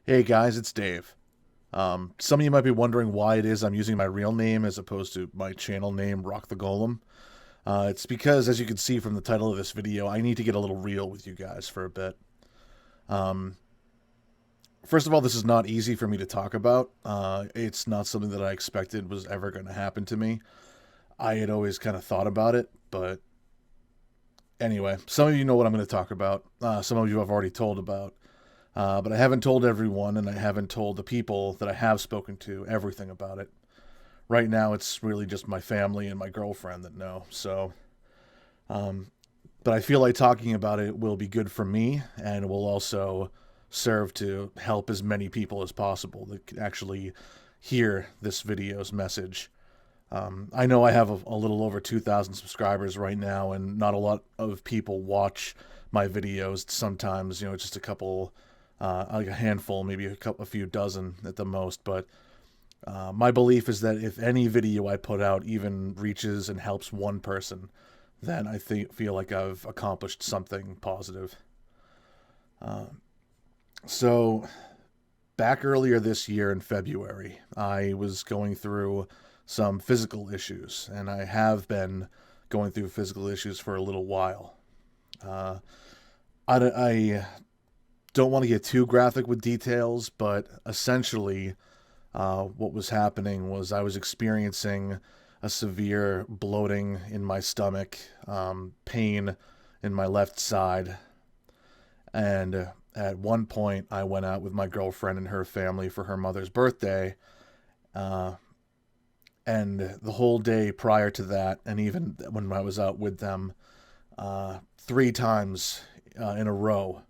Hey guys, it's Dave. Some of you might be wondering why it is I'm using my real name as opposed to my channel name, RockTheGolem. It's because, as you can see from the title of this video, I need to get a little real with you guys for a bit. Um, First of all, this is not easy for me to talk about. It's not something that I expected was ever going to happen to me. I had always kind of thought about it, but anyway, some of you know what I'm going to talk about. Some of you I've already told about. But I haven't told everyone, and I haven't told the people that I have spoken to everything about it. Right now, it's really just my family and my girlfriend that know. Um, but I feel like talking about it will be good for me, and will also serve to help as many people as possible that can actually hear this video's message. I know I have a little over 2,000 subscribers right now, and not a lot of people watch my videos. Sometimes, it's just a couple, like a handful, maybe a few dozen at the most. But my belief is that if any video I put out even reaches and helps one person, then feel like I've accomplished something positive. Uh, so back earlier this year in February, I was going through some physical issues, and I have been going through physical issues for a little while. Uh, I don't want to get too graphic with details, but essentially, what was happening was I was experiencing a severe bloating in my stomach, pain in my left side, and at one point I went out with my girlfriend and her family for her mother's birthday. Uh, and the whole day prior to that, and even when I was out with them, three times in a row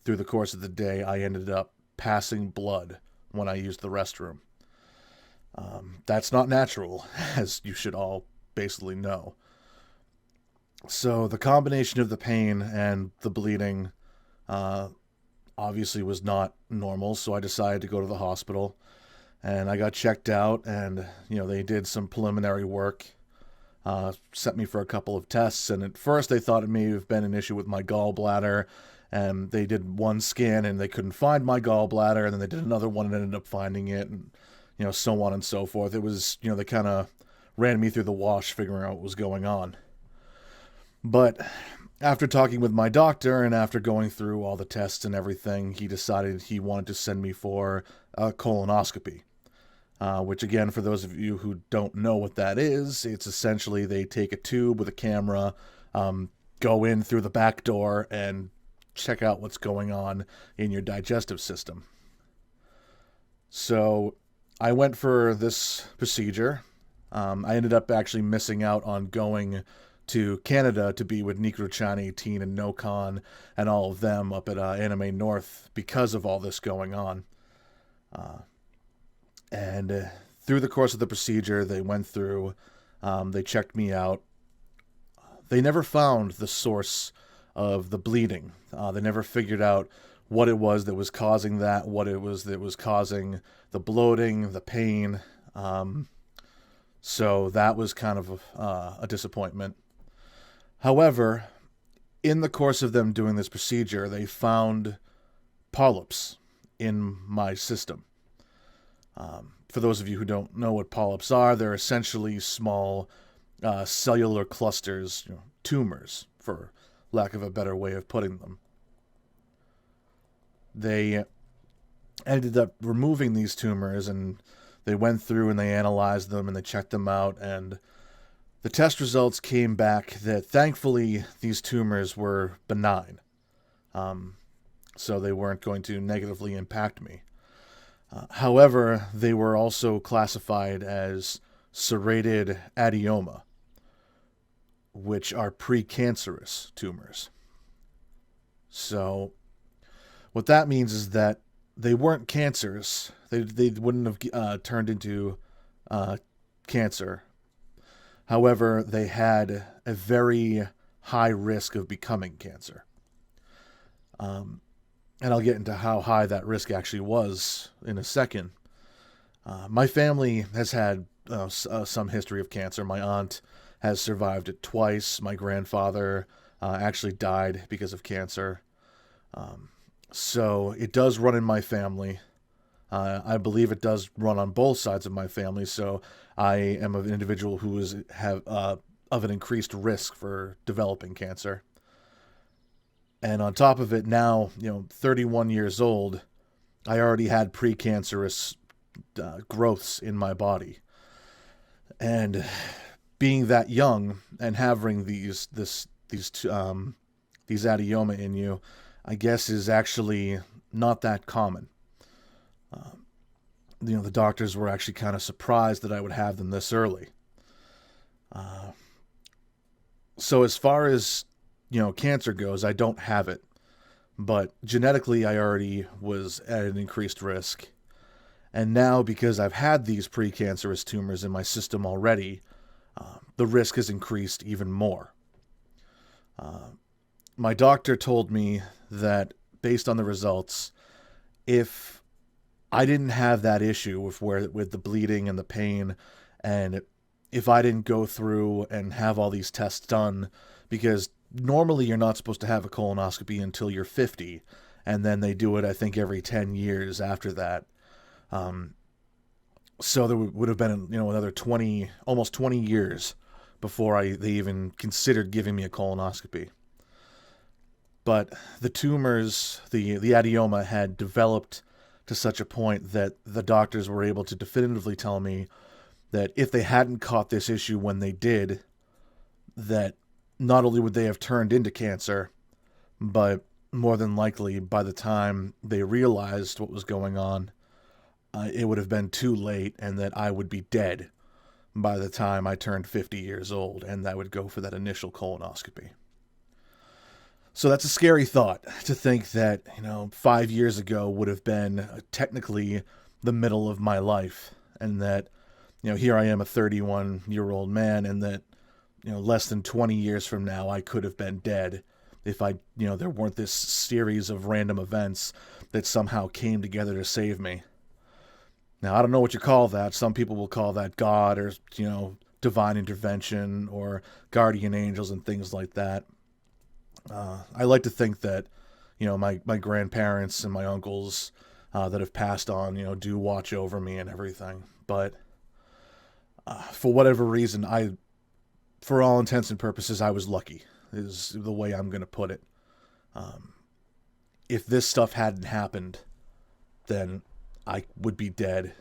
through the course of the day, I ended up passing blood when I used the restroom. That's not natural, as you should all basically know. So the combination of the pain and the bleeding uh, obviously was not normal, so I decided to go to the hospital. And I got checked out, and they did some preliminary work, sent me for a couple of tests. And at first, they thought it may have been an issue with my gallbladder, and they did one scan and they couldn't find my gallbladder, and then they did another one and ended up finding it, and so on and so forth. It was, they kind of ran me through the wash figuring out what was going on. But after talking with my doctor and after going through all the tests and everything, he decided he wanted to send me for a colonoscopy. Which, again, for those of you who don't know what that is, it's essentially they take a tube with a camera, go in through the back door, and check out what's going on in your digestive system. So I went for this procedure. I ended up actually missing out on going to Canada to be with Necrochan 18 and Nocon and all of them up at Anime North because of all this going on. And through the course of the procedure, they went through, they checked me out. They never found the source of the bleeding. They never figured out what it was that was causing that, what it was that was causing the bloating, the pain. So that was kind of a disappointment. However, in the course of them doing this procedure, they found polyps in my system. For those of you who don't know what polyps are, they're essentially small cellular clusters, tumors, for lack of a better way of putting them. They ended up removing these tumors, and they went through and they analyzed them and they checked them out, and the test results came back that thankfully these tumors were benign. So they weren't going to negatively impact me. However, they were also classified as serrated adenoma, which are precancerous tumors. So what that means is that they weren't cancers. They wouldn't have turned into cancer. However, they had a very high risk of becoming cancer. And I'll get into how high that risk actually was in a second. My family has had some history of cancer. My aunt has survived it twice. My grandfather actually died because of cancer. So it does run in my family. I believe it does run on both sides of my family, so I am an individual who is of an increased risk for developing cancer. And on top of it, now 31 years old, I already had precancerous growths in my body, and being that young and having these adeoma in you, I guess is actually not that common. The doctors were actually kind of surprised that I would have them this early. So as far as cancer goes, I don't have it, but genetically I already was at an increased risk. And now, because I've had these precancerous tumors in my system already, the risk has increased even more. My doctor told me that based on the results, if I didn't have that issue with the bleeding and the pain, and if I didn't go through and have all these tests done, because normally you're not supposed to have a colonoscopy until you're 50, and then they do it, I think, every 10 years after that. So there would have been, another 20, almost 20 years before they even considered giving me a colonoscopy. But the tumors, the adeoma, had developed to such a point that the doctors were able to definitively tell me that if they hadn't caught this issue when they did, that not only would they have turned into cancer, but more than likely by the time they realized what was going on, it would have been too late, and that I would be dead by the time I turned 50 years old, and I would go for that initial colonoscopy. So that's a scary thought, to think that 5 years ago would have been technically the middle of my life, and that here I am, a 31-year-old man, and that less than 20 years from now I could have been dead if there weren't this series of random events that somehow came together to save me. Now, I don't know what you call that. Some people will call that God, or divine intervention, or guardian angels and things like that. I like to think that my grandparents and my uncles that have passed on do watch over me and everything. But for whatever reason, for all intents and purposes, I was lucky, is the way I'm going to put it. If this stuff hadn't happened, then I would be dead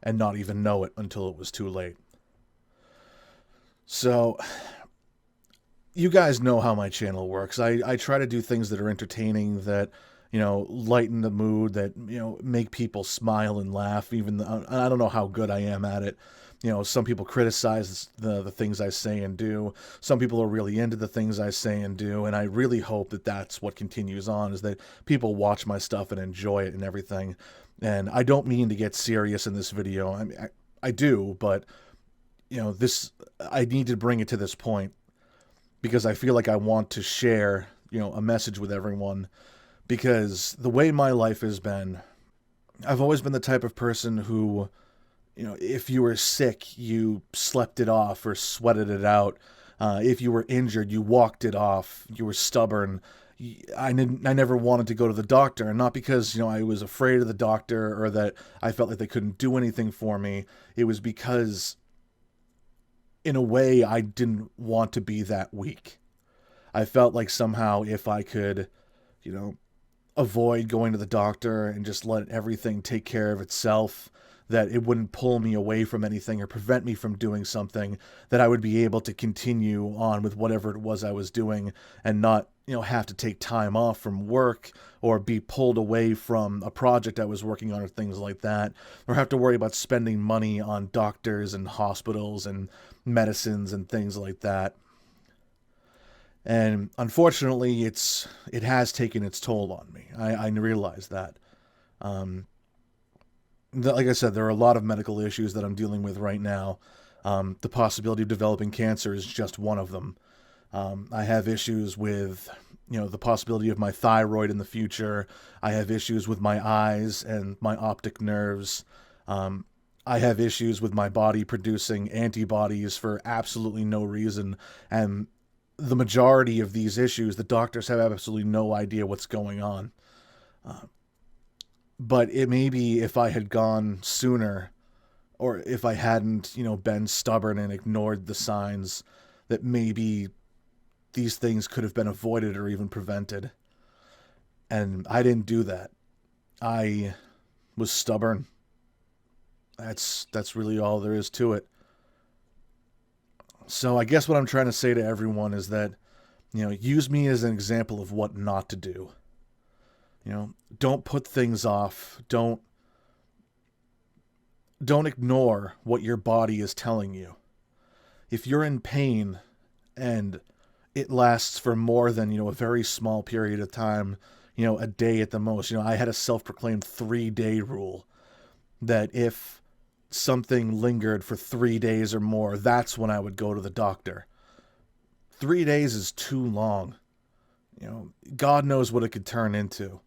and not even know it until it was too late. So, you guys know how my channel works. I try to do things that are entertaining, that lighten the mood, that make people smile and laugh. Even I don't know how good I am at it. Some people criticize the things I say and do. Some people are really into the things I say and do, and I really hope that that's what continues on, is that people watch my stuff and enjoy it and everything. And I don't mean to get serious in this video. I mean, I do, but I need to bring it to this point, because I feel like I want to share, a message with everyone. Because the way my life has been, I've always been the type of person who, if you were sick, you slept it off or sweated it out. If you were injured, you walked it off. You were stubborn. I never wanted to go to the doctor, and not because, I was afraid of the doctor or that I felt like they couldn't do anything for me. It was because, in a way, I didn't want to be that weak. I felt like somehow if I could, avoid going to the doctor and just let everything take care of itself, that it wouldn't pull me away from anything or prevent me from doing something, that I would be able to continue on with whatever it was I was doing, and not, have to take time off from work, or be pulled away from a project I was working on, or things like that, or have to worry about spending money on doctors and hospitals and medicines and things like that. And unfortunately, it has taken its toll on me. I realize that. Like I said, there are a lot of medical issues that I'm dealing with right now. The possibility of developing cancer is just one of them. I have issues with, the possibility of my thyroid in the future. I have issues with my eyes and my optic nerves. I have issues with my body producing antibodies for absolutely no reason. And the majority of these issues, the doctors have absolutely no idea what's going on. But it may be if I had gone sooner, or if I hadn't, been stubborn and ignored the signs, that maybe these things could have been avoided or even prevented. And I didn't do that. I was stubborn. That's really all there is to it. So I guess what I'm trying to say to everyone is that, use me as an example of what not to do. Don't put things off. Don't ignore what your body is telling you. If you're in pain and it lasts for more than, a very small period of time, a day at the most. I had a self-proclaimed 3-day rule that if something lingered for 3 days or more, that's when I would go to the doctor. 3 days is too long. God knows what it could turn into.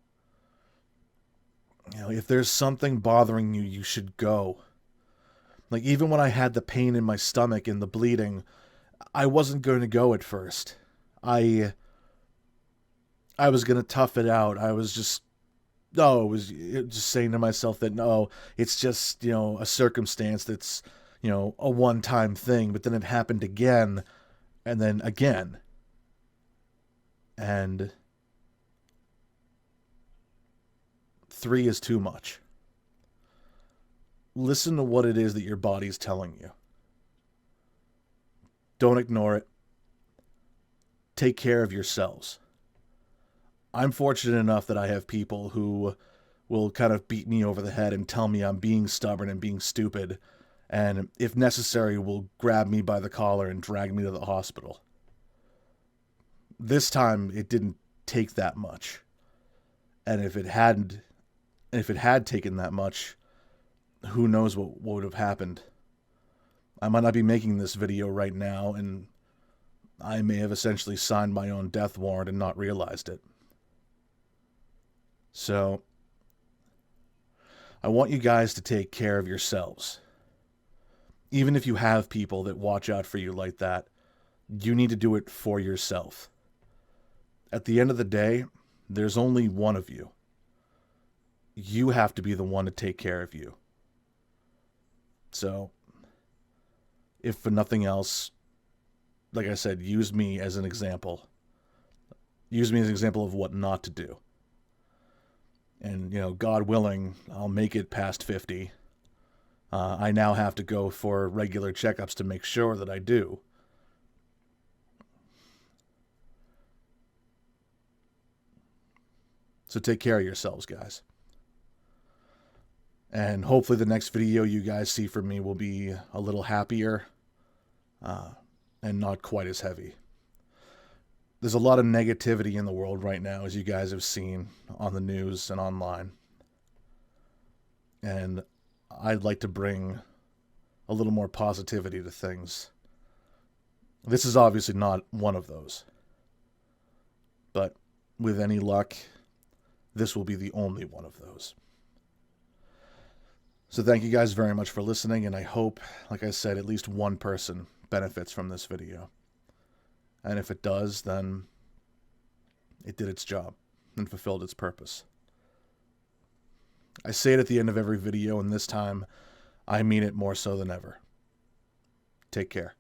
If there's something bothering you, you should go. Like, even when I had the pain in my stomach and the bleeding, I wasn't going to go at first. I was going to tough it out. I was just saying to myself that, no, it's just, a circumstance that's, a one-time thing. But then it happened again, and then again. And 3 is too much. Listen to what it is that your body's telling you. Don't ignore it. Take care of yourselves. I'm fortunate enough that I have people who will kind of beat me over the head and tell me I'm being stubborn and being stupid, and if necessary will grab me by the collar and drag me to the hospital. This time it didn't take that much. And if it had taken that much, who knows what would have happened. I might not be making this video right now, and I may have essentially signed my own death warrant and not realized it. So, I want you guys to take care of yourselves. Even if you have people that watch out for you like that, you need to do it for yourself. At the end of the day, there's only one of you. You have to be the one to take care of you. So, if for nothing else, like I said, use me as an example. Use me as an example of what not to do. And, God willing, I'll make it past 50. I now have to go for regular checkups to make sure that I do. So take care of yourselves, guys. And hopefully the next video you guys see from me will be a little happier and not quite as heavy. There's a lot of negativity in the world right now, as you guys have seen on the news and online. And I'd like to bring a little more positivity to things. This is obviously not one of those. But with any luck, this will be the only one of those. So thank you guys very much for listening, and I hope, like I said, at least one person benefits from this video. And if it does, then it did its job and fulfilled its purpose. I say it at the end of every video, and this time I mean it more so than ever. Take care.